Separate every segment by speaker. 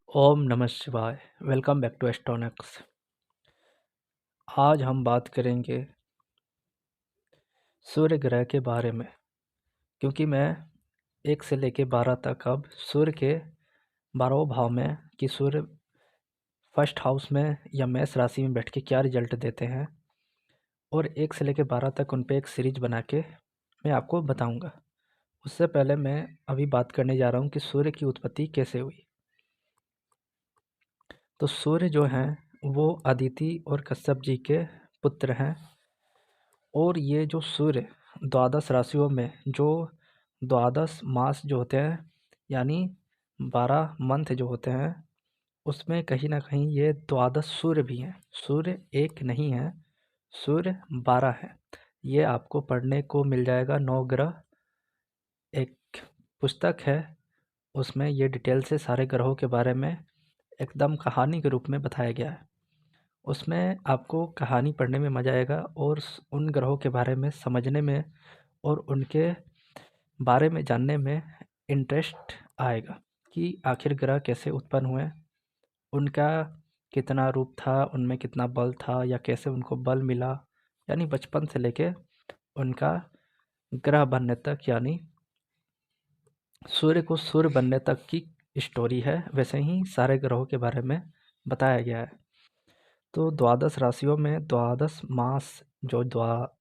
Speaker 1: ओम नमः शिवाय। Welcome back to Astronox. आज हम बात करेंगे सूर्य ग्रह के बारे में, क्योंकि मैं 1 से लेके 12 तक अब सूर्य के 12वें भाव में कि सूर्य फर्स्ट हाउस में या मेष राशि में बैठ के क्या रिजल्ट देते हैं, और 1 से लेके 12 तक उन पे एक सीरीज बना के मैं आपको बताऊंगा। उससे पहले मैं अभी बात करने जा रहा हूँ कि सूर्य की उत्पत्ति कैसे हुई। तो सूर्य जो हैं वो अदिति और कश्यप जी के पुत्र हैं। और ये जो सूर्य द्वादश राशियों में जो द्वादश मास जो होते हैं, यानी 12 मंथ जो होते हैं, उसमें कहीं ना कहीं ये द्वादश सूर्य भी हैं। सूर्य एक नहीं है, सूर्य 12 है। ये आपको पढ़ने को मिल जाएगा नवग्रह एक पुस्तक है, उसमें ये डिटेल से सारे ग्रहों के बारे में एकदम कहानी के रूप में बताया गया है। उसमें आपको कहानी पढ़ने में मज़ा आएगा और उन ग्रहों के बारे में समझने में और उनके बारे में जानने में इंटरेस्ट आएगा कि आखिर ग्रह कैसे उत्पन्न हुए, उनका कितना रूप था, उनमें कितना बल था या कैसे उनको बल मिला, यानी बचपन से लेके उनका ग्रह बनने तक, यानी सूर्य को सूर्य बनने तक की स्टोरी है। वैसे ही सारे ग्रहों के बारे में बताया गया है। तो द्वादश राशियों में द्वादश मास जो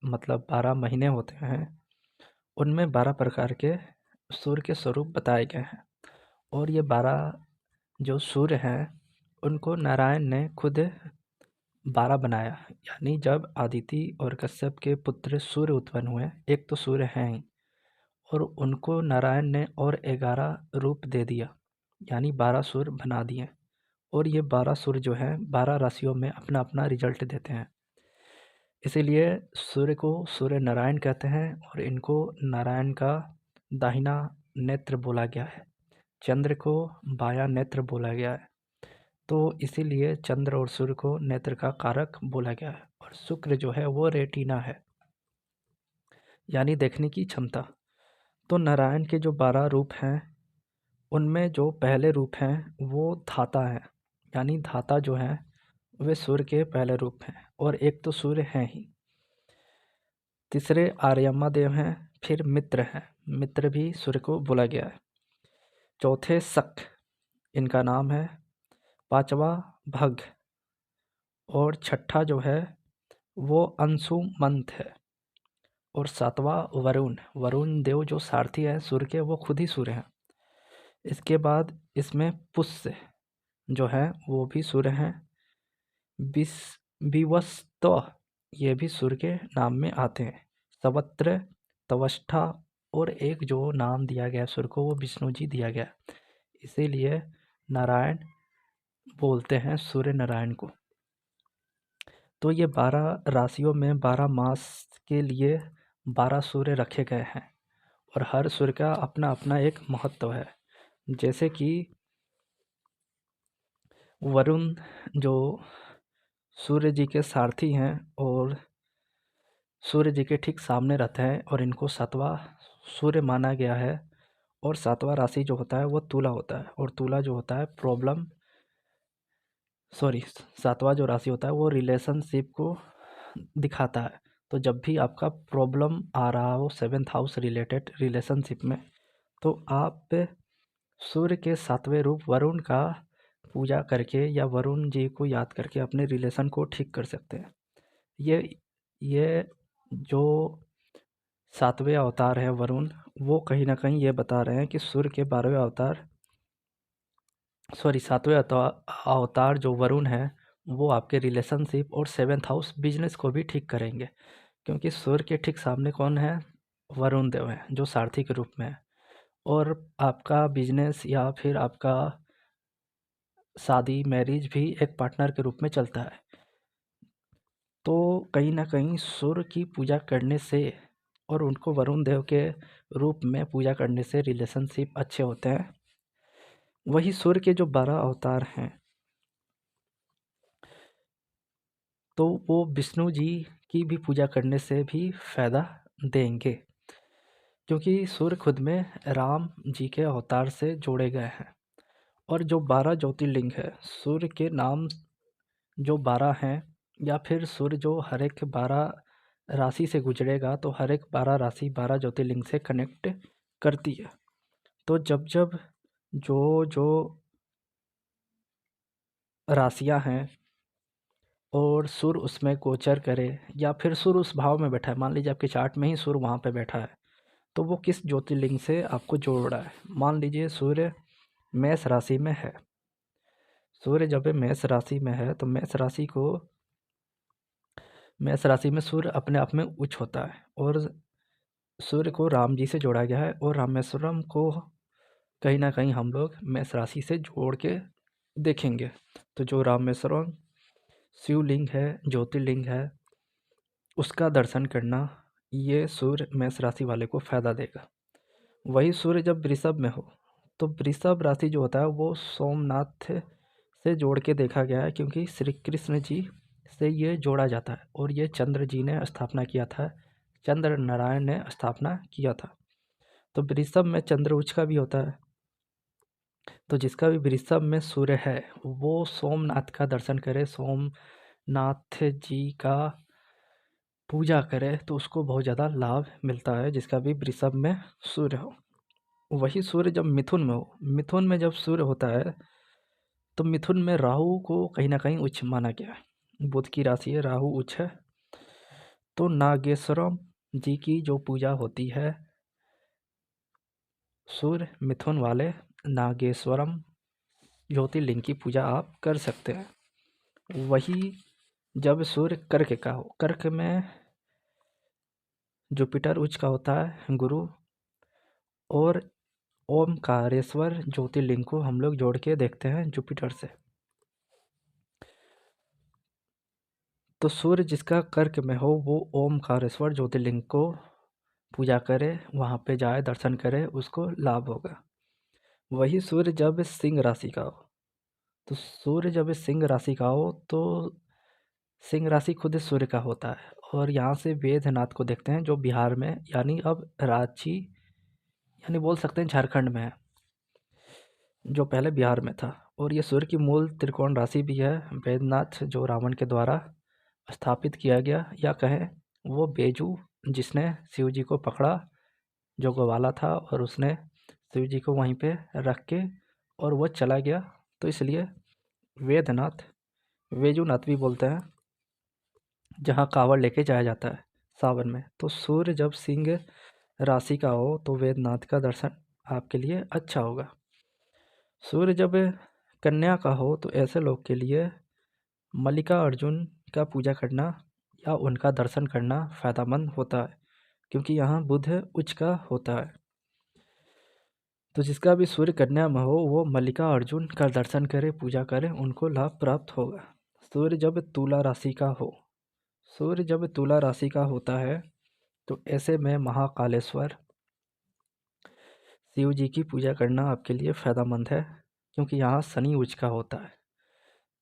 Speaker 1: मतलब 12 महीने होते हैं, उनमें 12 प्रकार के सूर्य के स्वरूप बताए गए हैं। और ये 12 जो सूर्य हैं उनको नारायण ने खुद 12 बनाया। यानी जब आदिति और कश्यप के पुत्र सूर्य उत्पन्न हुए, एक तो सूर्य हैं ही, और उनको नारायण ने और 11 रूप दे दिया, यानी 12 सूर्य बना दिए। और ये 12 सूर्य जो हैं 12 राशियों में अपना अपना रिजल्ट देते हैं। इसीलिए सूर्य को सूर्य नारायण कहते हैं और इनको नारायण का दाहिना नेत्र बोला गया है। चंद्र को बायां नेत्र बोला गया है। तो इसीलिए चंद्र और सूर्य को नेत्र का कारक बोला गया है। और शुक्र जो है वो रेटिना है, यानी देखने की क्षमता। तो नारायण के जो 12 रूप हैं, उनमें जो पहले रूप हैं वो धाता है, यानी धाता जो है वे सूर्य के पहले रूप हैं। और एक तो सूर्य हैं ही, तीसरे आर्यमा देव हैं, फिर मित्र हैं, मित्र भी सूर्य को बोला गया है। चौथे शक इनका नाम है, पांचवा भग, और छठा जो है वो अंशुमंत है, और सातवां वरुण। वरुण देव जो सारथी है सूर्य के, वो खुद ही सूर्य हैं। इसके बाद इसमें पुष्य जो है वो भी सूर्य हैं। विस विवस्व ये भी सूर्य के नाम में आते हैं। सवत्र, तवष्ठा, और एक जो नाम दिया गया सूर्य को वो विष्णु जी दिया गया, इसीलिए नारायण बोलते हैं सूर्य नारायण को। तो ये 12 राशियों में 12 मास के लिए 12 सूर्य रखे गए हैं, और हर सूर्य का अपना अपना एक महत्व है। जैसे कि वरुण जो सूर्य जी के सारथी हैं और सूर्य जी के ठीक सामने रहते हैं, और इनको सातवां सूर्य माना गया है। और सातवां राशि जो होता है वो तुला होता है, और तुला जो होता है प्रॉब्लम, सॉरी, सातवां जो राशि होता है वो रिलेशनशिप को दिखाता है। तो जब भी आपका प्रॉब्लम आ रहा हो 7th हाउस रिलेटेड रिलेशनशिप में, तो आप सूर्य के 7वें रूप वरुण का पूजा करके या वरुण जी को याद करके अपने रिलेशन को ठीक कर सकते हैं। ये जो 7वें अवतार है वरुण, वो कहीं ना कहीं ये बता रहे हैं कि सूर्य के 12वें अवतार, सॉरी 7वें अवतार जो वरुण है, वो आपके रिलेशनशिप और 7th हाउस बिजनेस को भी ठीक करेंगे। क्योंकि सूर्य के ठीक सामने कौन है? वरुण देव हैं, जो सारथी के रूप में है। और आपका बिजनेस या फिर आपका शादी मैरिज भी एक पार्टनर के रूप में चलता है। तो कहीं ना कहीं सूर्य की पूजा करने से और उनको वरुण देव के रूप में पूजा करने से रिलेशनशिप अच्छे होते हैं। वही सूर्य के जो 12 अवतार हैं, तो वो विष्णु जी की भी पूजा करने से भी फायदा देंगे, क्योंकि सूर्य खुद में राम जी के अवतार से जोड़े गए हैं। और जो 12 ज्योतिर्लिंग है, सूर्य के नाम जो 12 हैं, या फिर सूर्य जो हर एक 12 राशि से गुजरेगा तो हर एक 12 राशि 12 ज्योतिर्लिंग से कनेक्ट करती है। तो जब जब जो जो राशियां हैं और सूर्य उसमें गोचर करे, या फिर सूर्य उस भाव में बैठा है, मान लीजिए आपके चार्ट में ही सूर्य वहाँ पे बैठा है, तो वो किस ज्योतिर्लिंग से आपको जोड़ रहा है। मान लीजिए सूर्य मेष राशि में है, सूर्य जब मेष राशि में है तो मेष राशि में सूर्य अपने आप में उच्च होता है, और सूर्य को राम जी से जोड़ा गया है, और रामेश्वरम को कहीं ना कहीं हम लोग मेष राशि से जोड़ के देखेंगे। तो जो रामेश्वरम शिवलिंग है, ज्योतिर्लिंग है, उसका दर्शन करना, ये सूर्य मेष राशि वाले को फायदा देगा। वही सूर्य जब वृषभ में हो, तो वृषभ राशि जो होता है वो सोमनाथ से जोड़ के देखा गया है, क्योंकि श्री कृष्ण जी से ये जोड़ा जाता है, और ये चंद्र जी ने स्थापना किया था, चंद्र नारायण ने स्थापना किया था। तो वृषभ में चंद्र उच्च का भी होता है, तो जिसका भी वृषभ में सूर्य है वो सोमनाथ का दर्शन करे, सोमनाथ जी का पूजा करे, तो उसको बहुत ज़्यादा लाभ मिलता है, जिसका भी वृषभ में सूर्य हो। वही सूर्य जब मिथुन में हो, मिथुन में जब सूर्य होता है तो मिथुन में राहु को कहीं ना कहीं उच्च माना गया है, बुध की राशि है, राहु उच्च है। तो नागेश्वरम जी की जो पूजा होती है, सूर्य मिथुन वाले नागेश्वरम ज्योतिर्लिंग की पूजा आप कर सकते हैं। वही जब सूर्य कर्क का हो, कर्क में जुपिटर उच्च का होता है, गुरु, और ओमकारेश्वर ज्योतिर्लिंग को हम लोग जोड़ के देखते हैं जुपिटर से। तो सूर्य जिसका कर्क में हो वो ओमकारेश्वर ज्योतिर्लिंग को पूजा करे, वहाँ पे जाए, दर्शन करे, उसको लाभ होगा। वही सूर्य जब सिंह राशि का हो, तो सूर्य जब सिंह राशि का हो तो सिंह राशि खुद सूर्य का होता है, और यहाँ से वेदनाथ को देखते हैं जो बिहार में, यानी अब रांची, यानी बोल सकते हैं झारखंड में है, जो पहले बिहार में था। और ये सूर्य की मूल त्रिकोण राशि भी है। वेदनाथ जो रावण के द्वारा स्थापित किया गया, या कहें वो बेजू जिसने शिव जी को पकड़ा, जो ग्वाला था, और उसने शिव जी को वहीं पे रख के और वो चला गया, तो इसलिए वेदनाथ, वेजूनाथ भी बोलते हैं, जहाँ कांवड़ लेके जाया जाता है सावन में। तो सूर्य जब सिंह राशि का हो तो वेदनाथ का दर्शन आपके लिए अच्छा होगा। सूर्य जब कन्या का हो तो ऐसे लोग के लिए मल्लिका अर्जुन का पूजा करना या उनका दर्शन करना फायदेमंद होता है, क्योंकि यहाँ बुध उच्च का होता है। तो जिसका भी सूर्य कन्या में हो वो मल्लिका अर्जुन का दर्शन करे, पूजा करे, उनको लाभ प्राप्त होगा। सूर्य जब तुला राशि का हो, सूर्य जब तुला राशि का होता है तो ऐसे में महाकालेश्वर शिव जी की पूजा करना आपके लिए फायदेमंद है, क्योंकि यहाँ शनि उच्च का होता है।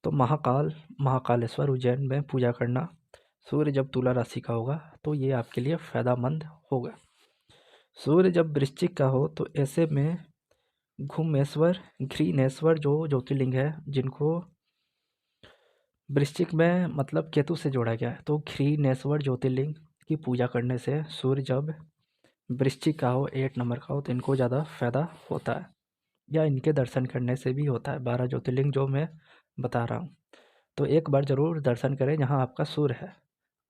Speaker 1: तो महाकालेश्वर उज्जैन में पूजा करना, सूर्य जब तुला राशि का होगा तो ये आपके लिए फायदेमंद होगा। सूर्य जब वृश्चिक का हो तो ऐसे में घुमेश्वर, घृणेश्वर जो ज्योतिर्लिंग है, जिनको वृश्चिक में मतलब केतु से जोड़ा गया है, तो घृणेश्वर ज्योतिर्लिंग की पूजा करने से सूर्य जब वृश्चिक का हो, 8 नंबर का हो, तो इनको ज़्यादा फायदा होता है, या इनके दर्शन करने से भी होता है। 12 ज्योतिर्लिंग जो मैं बता रहा हूँ, तो एक बार ज़रूर दर्शन करें जहाँ आपका सूर्य है।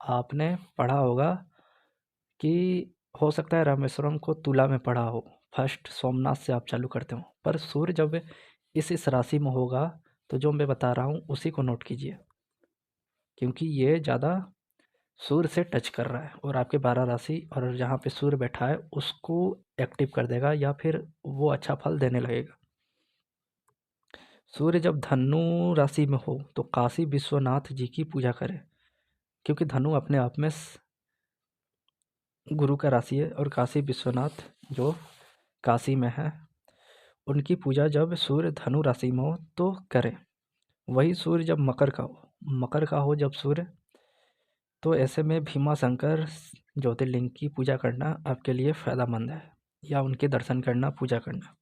Speaker 1: आपने पढ़ा होगा कि हो सकता है रामेश्वरम को तुला में पढ़ा हो, फर्स्ट सोमनाथ से आप चालू करते हो, पर सूर्य जब इस राशि में होगा तो जो मैं बता रहा हूँ उसी को नोट कीजिए, क्योंकि ये ज़्यादा सूर्य से टच कर रहा है, और आपके 12 राशि और जहाँ पे सूर्य बैठा है उसको एक्टिव कर देगा, या फिर वो अच्छा फल देने लगेगा। सूर्य जब धनु राशि में हो तो काशी विश्वनाथ जी की पूजा करें, क्योंकि धनु अपने आप में गुरु का राशि है, और काशी विश्वनाथ जो काशी में है उनकी पूजा जब सूर्य धनु राशि में हो तो करें। वही सूर्य जब मकर का हो जब सूर्य, तो ऐसे में भीमा शंकर ज्योतिर्लिंग की पूजा करना आपके लिए फायदेमंद है, या उनके दर्शन करना, पूजा करना।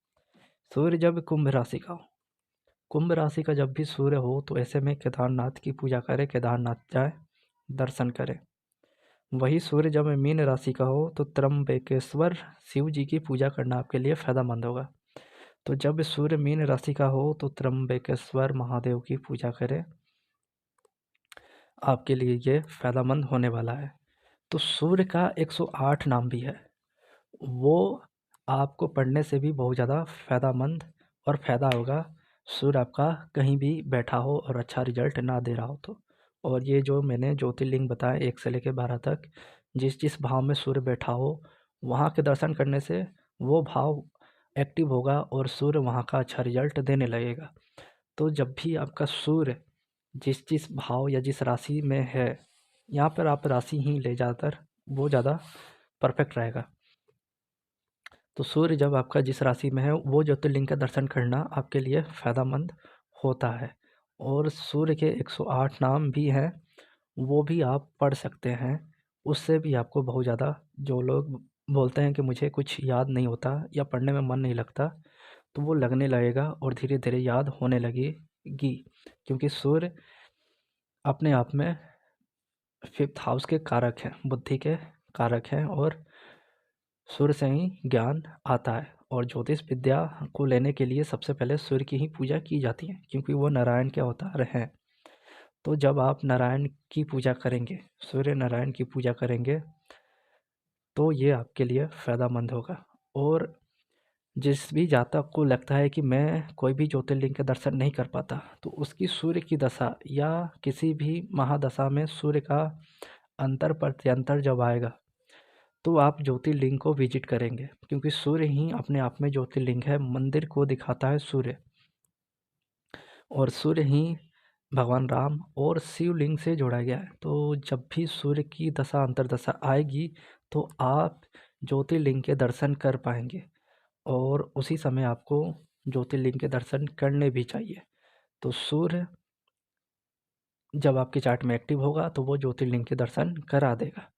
Speaker 1: सूर्य जब कुंभ राशि का हो कुंभ राशि का जब भी सूर्य हो तो ऐसे में केदारनाथ की पूजा करें, केदारनाथ जाए, दर्शन करें। वही सूर्य जब मीन राशि का हो तो त्र्यंबकेश्वर शिव जी की पूजा करना आपके लिए फायदेमंद होगा। तो जब सूर्य मीन राशि का हो तो त्र्यंबकेश्वर महादेव की पूजा करें, आपके लिए ये फायदेमंद होने वाला है। तो सूर्य का 108 नाम भी है, वो आपको पढ़ने से भी बहुत ज़्यादा फायदेमंद और फ़ायदा होगा। सूर्य आपका कहीं भी बैठा हो और अच्छा रिजल्ट ना दे रहा हो तो। और ये जो मैंने ज्योतिर्लिंग बताए 1 से लेकर 12 तक, जिस जिस भाव में सूर्य बैठा हो वहाँ के दर्शन करने से वो भाव एक्टिव होगा और सूर्य वहाँ का अच्छा रिजल्ट देने लगेगा। तो जब भी आपका सूर्य जिस जिस भाव या जिस राशि में है, यहाँ पर आप राशि ही ले ज़्यादातर, वो ज़्यादा परफेक्ट रहेगा। तो सूर्य जब आपका जिस राशि में है वो ज्योतिर्लिंग का दर्शन करना आपके लिए फ़ायदेमंद होता है। और सूर्य के 108 नाम भी हैं, वो भी आप पढ़ सकते हैं। उससे भी आपको बहुत ज़्यादा, जो लोग बोलते हैं कि मुझे कुछ याद नहीं होता या पढ़ने में मन नहीं लगता, तो वो लगने लगेगा और धीरे धीरे याद होने लगेगी। क्योंकि सूर्य अपने आप में 5th हाउस के कारक हैं, बुद्धि के कारक हैं, और सूर्य से ही ज्ञान आता है। और ज्योतिष विद्या को लेने के लिए सबसे पहले सूर्य की ही पूजा की जाती है, क्योंकि वो नारायण के अवतार हैं। तो जब आप नारायण की पूजा करेंगे, सूर्य नारायण की पूजा करेंगे, तो ये आपके लिए फ़ायदेमंद होगा। और जिस भी जातक को लगता है कि मैं कोई भी ज्योतिर्लिंग के दर्शन नहीं कर पाता, तो उसकी सूर्य की दशा या किसी भी महादशा में सूर्य का अंतर प्रत्यंतर जब आएगा, तो आप ज्योतिर्लिंग को विजिट करेंगे, क्योंकि सूर्य ही अपने आप में ज्योतिर्लिंग है। मंदिर को दिखाता है सूर्य, और सूर्य ही भगवान राम और शिवलिंग से जोड़ा गया है। तो जब भी सूर्य की दशा अंतर्दशा आएगी, तो आप ज्योतिर्लिंग के दर्शन कर पाएंगे, और उसी समय आपको ज्योतिर्लिंग के दर्शन करने भी चाहिए। तो सूर्य जब आपके चार्ट में एक्टिव होगा तो वो ज्योतिर्लिंग के दर्शन करा देगा।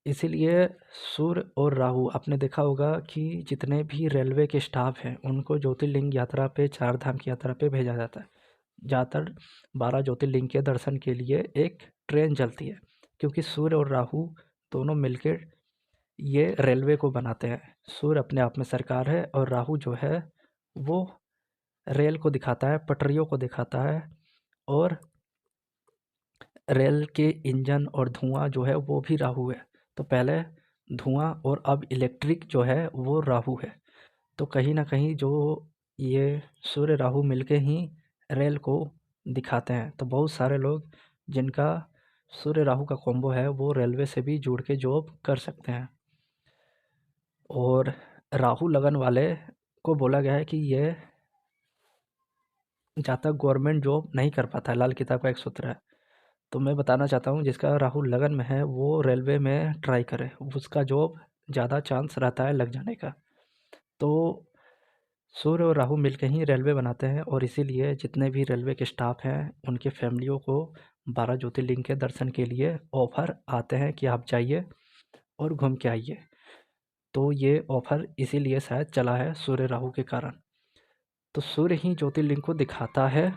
Speaker 1: इसीलिए सूर्य और राहु, आपने देखा होगा कि जितने भी रेलवे के स्टाफ हैं उनको ज्योतिर्लिंग यात्रा पे, चार धाम की यात्रा पे भेजा जाता है। ज़्यादातर 12 ज्योतिर्लिंग के दर्शन के लिए एक ट्रेन चलती है, क्योंकि सूर्य और राहु दोनों मिलकर ये रेलवे को बनाते हैं। सूर्य अपने आप में सरकार है, और राहु जो है वो रेल को दिखाता है, पटरियों को दिखाता है, और रेल के इंजन और धुआं जो है वो भी राहु है। तो पहले धुआं और अब इलेक्ट्रिक जो है वो राहु है। तो कहीं न कहीं जो ये सूर्य राहु मिलके ही रेल को दिखाते हैं। तो बहुत सारे लोग जिनका सूर्य राहु का कॉम्बो है वो रेलवे से भी जुड़ के जॉब कर सकते हैं। और राहु लगन वाले को बोला गया है कि ये जहाँ तक गवर्नमेंट जॉब नहीं कर पाता है, लाल किताब का एक सूत्र है। तो मैं बताना चाहता हूँ, जिसका राहु लगन में है वो रेलवे में ट्राई करे, उसका जॉब ज़्यादा चांस रहता है लग जाने का। तो सूर्य और राहु मिलकर ही रेलवे बनाते हैं, और इसीलिए जितने भी रेलवे के स्टाफ हैं उनके फैमिलियों को 12 ज्योतिर्लिंग के दर्शन के लिए ऑफ़र आते हैं कि आप जाइए और घूम के आइए। तो ये ऑफ़र इसीलिए शायद चला है सूर्य राहु के कारण। तो सूर्य ही ज्योतिर्लिंग को दिखाता है,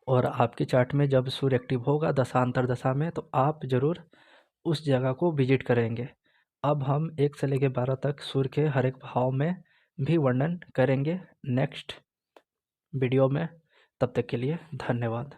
Speaker 1: और आपके चार्ट में जब सूर्य एक्टिव होगा दशा अंतर्दशा में, तो आप ज़रूर उस जगह को विजिट करेंगे। अब हम 1 से लेकर 12 तक सूर्य के हर एक भाव में भी वर्णन करेंगे नेक्स्ट वीडियो में। तब तक के लिए धन्यवाद।